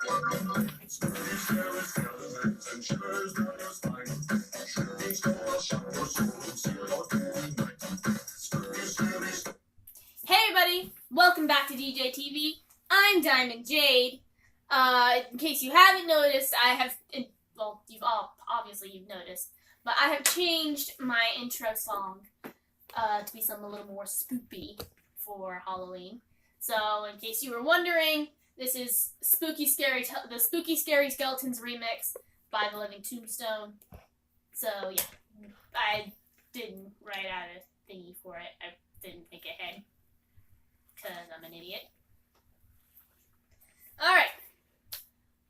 Hey everybody, welcome back to DJTV. I'm Diamond Jade. In case you haven't noticed, you've noticed, but I have changed my intro song to be something a little more spoopy for Halloween. So, in case you were wondering, this is the Spooky Scary Skeletons remix by The Living Tombstone. So, yeah, I didn't write out a thingy for it. I didn't think ahead, because I'm an idiot. Alright,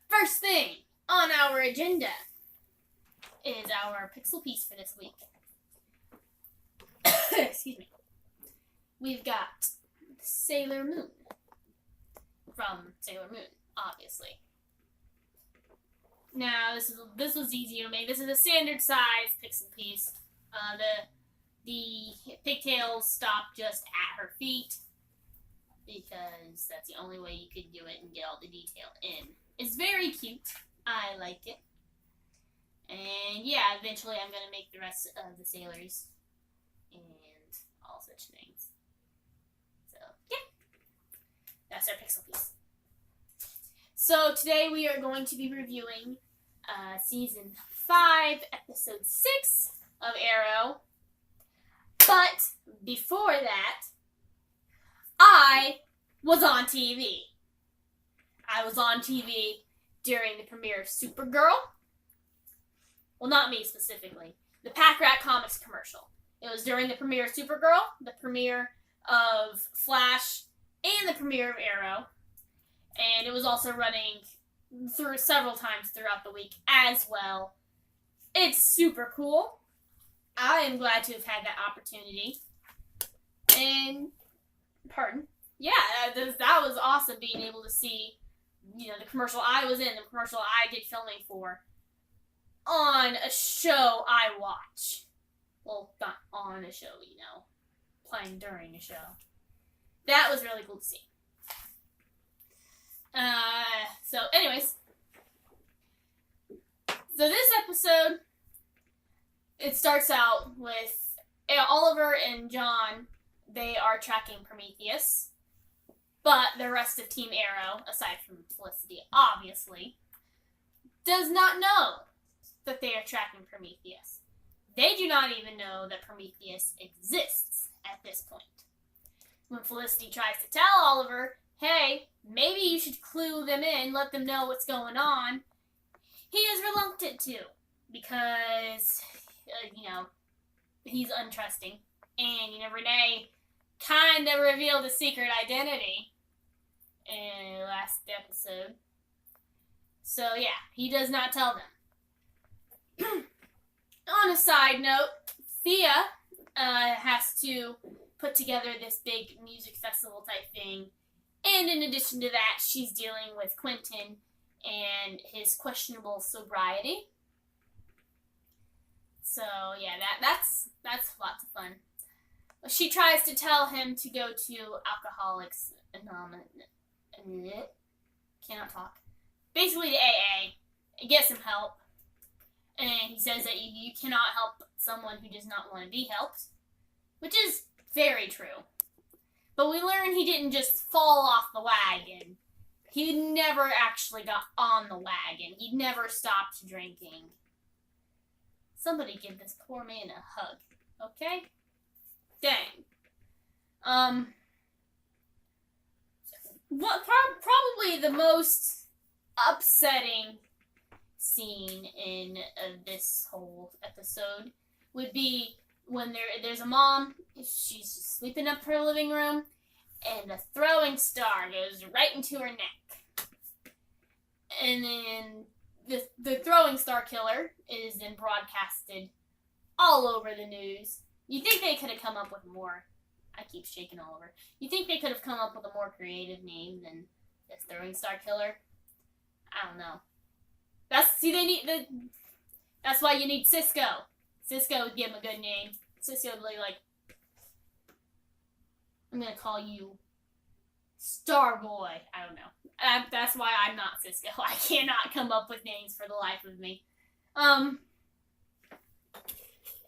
first thing on our agenda is our pixel piece for this week. Excuse me. We've got Sailor Moon from Sailor Moon, obviously. Now, this was easy to make. This is a standard size pixel piece. The pigtails stop just at her feet, because that's the only way you could do it and get all the detail in. It's very cute. I like it. And yeah, eventually I'm going to make the rest of the sailors and all such things. So, yeah. That's our pixel piece. So today we are going to be reviewing Season 5, Episode 6 of Arrow. But before that, I was on TV. I was on TV during the premiere of Supergirl. Well, not me specifically. The Pack Rat Comics commercial. It was during the premiere of Supergirl, the premiere of Flash, and the premiere of Arrow. And it was also running through several times throughout the week as well. It's super cool. I am glad to have had that opportunity. And, yeah, that was awesome being able to see, the commercial I was in, the commercial I did filming for, on a show I watch. Well, not on a show, playing during a show. That was really cool to see. So anyways. So this episode, it starts out with Oliver and John. They are tracking Prometheus. But the rest of Team Arrow, aside from Felicity, obviously, does not know that they are tracking Prometheus. They do not even know that Prometheus exists at this point. When Felicity tries to tell Oliver, hey, maybe you should clue them in, let them know what's going on, he is reluctant to, because, he's untrusting. And, Renee kind of revealed his secret identity in the last episode. So, yeah, he does not tell them. On a side note, Thea has to put together this big music festival type thing. And in addition to that, she's dealing with Quentin and his questionable sobriety. So, yeah, that's lots of fun. She tries to tell him to go to Alcoholics Anonymous. Cannot talk. Basically to AA and get some help. And he says that you cannot help someone who does not want to be helped. Which is very true. But we learn he didn't just fall off the wagon. He never actually got on the wagon. He never stopped drinking. Somebody give this poor man a hug, okay? Dang. Probably the most upsetting scene in this whole episode would be when there's a mom. She's just sleeping up her living room, and a throwing star goes right into her neck. And then the throwing star killer is then broadcasted all over the news. You think they could have come up with more? I keep shaking all over. You think they could have come up with a more creative name than the throwing star killer? I don't know. That's why you need Cisco. Cisco would give him a good name. Cisco would be like, I'm gonna call you Starboy. I don't know. That's why I'm not Cisco. I cannot come up with names for the life of me.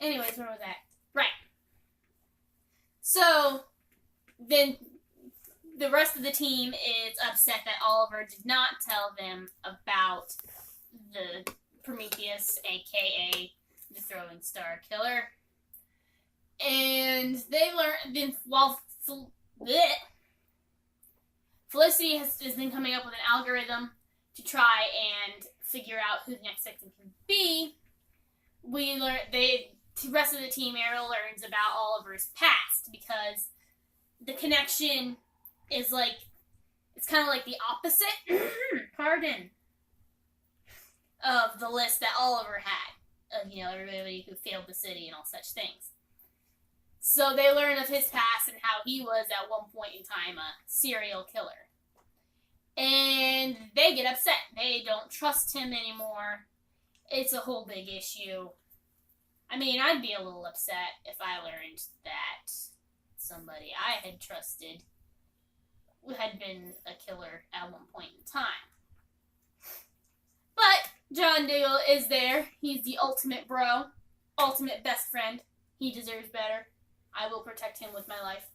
Anyways, where was that? Right. So, then the rest of the team is upset that Oliver did not tell them about the Prometheus, aka the Throwing Star Killer. And they learn, then while Felicity has been coming up with an algorithm to try and figure out who the next victim can be, the rest of the team, Ariel, learns about Oliver's past, because the connection is like, it's kind of like the opposite, pardon, of the list that Oliver had, of, everybody who failed the city and all such things. So they learn of his past and how he was at one point in time a serial killer. And they get upset. They don't trust him anymore. It's a whole big issue. I mean, I'd be a little upset if I learned that somebody I had trusted had been a killer at one point in time. But John Diggle is there. He's the ultimate bro, ultimate best friend. He deserves better. I will protect him with my life.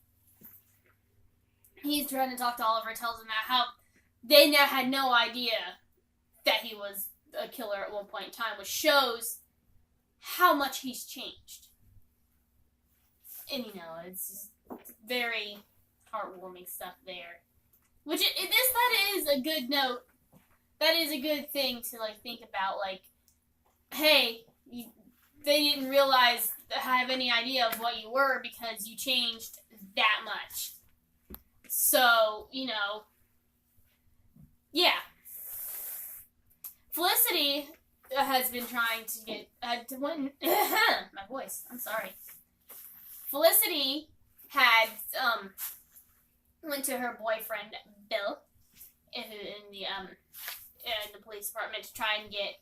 He's trying to talk to Oliver, tells him that how they now had no idea that he was a killer at one point in time, which shows how much he's changed. And, it's very heartwarming stuff there. Which, that is a good note. That is a good thing to, think about, hey, they didn't have any idea of what you were because you changed that much. So, yeah. Felicity has been trying to get my voice. I'm sorry. Felicity had went to her boyfriend Bill in the police department to try and get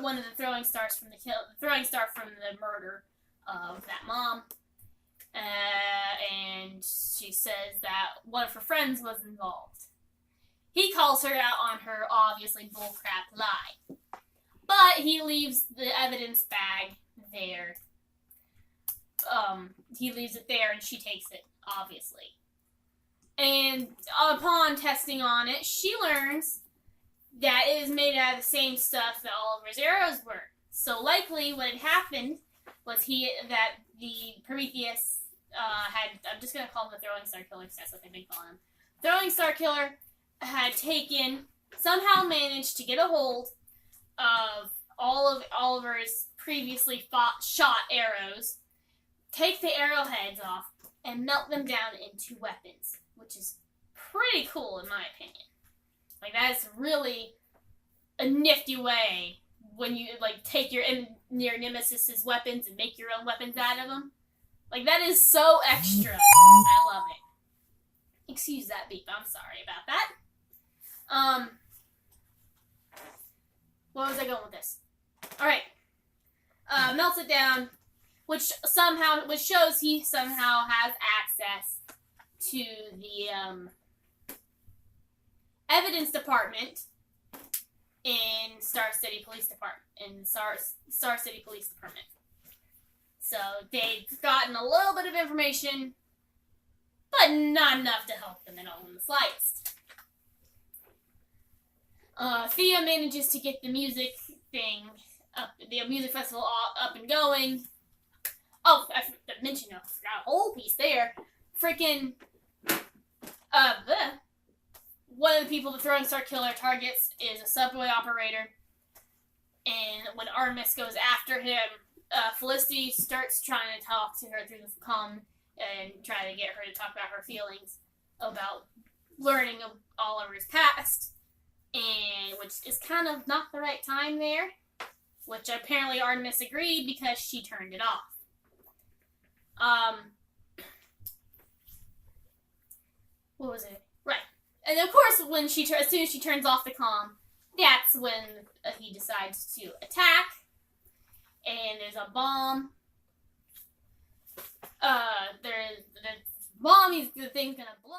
one of the throwing stars from the murder of that mom. And she says that one of her friends was involved. He calls her out on her obviously bullcrap lie. But he leaves the evidence bag there. He leaves it there and she takes it, obviously. And upon testing on it, she learns that it is made out of the same stuff that Oliver's arrows were. So likely what had happened was that the Prometheus I'm just going to call him the Throwing Star Killer because that's what they've been calling him. Throwing Star Killer had somehow managed to get a hold of all of Oliver's previously shot arrows, take the arrowheads off, and melt them down into weapons, which is pretty cool in my opinion. That's really a nifty way when you, take your nemesis' weapons and make your own weapons out of them. That is so extra. I love it. Excuse that beep. I'm sorry about that. Where was I going with this? Alright. Melts it down, which shows he somehow has access to the, evidence department in Star City Police Department. So they've gotten a little bit of information, but not enough to help them at all in the slightest. Thea manages to get the music thing up, the music festival up and going. Oh, I mentioned, I forgot a whole piece there. Freaking, one of the people the Throwing Star Killer targets is a subway operator. And when Artemis goes after him, Felicity starts trying to talk to her through the comm and try to get her to talk about her feelings about learning of Oliver's past, and which is kind of not the right time there, which apparently Artemis agreed because she turned it off. What was it? Right. And of course, as soon as she turns off the comm, that's when he decides to attack. And there's a bomb. The thing's gonna blow.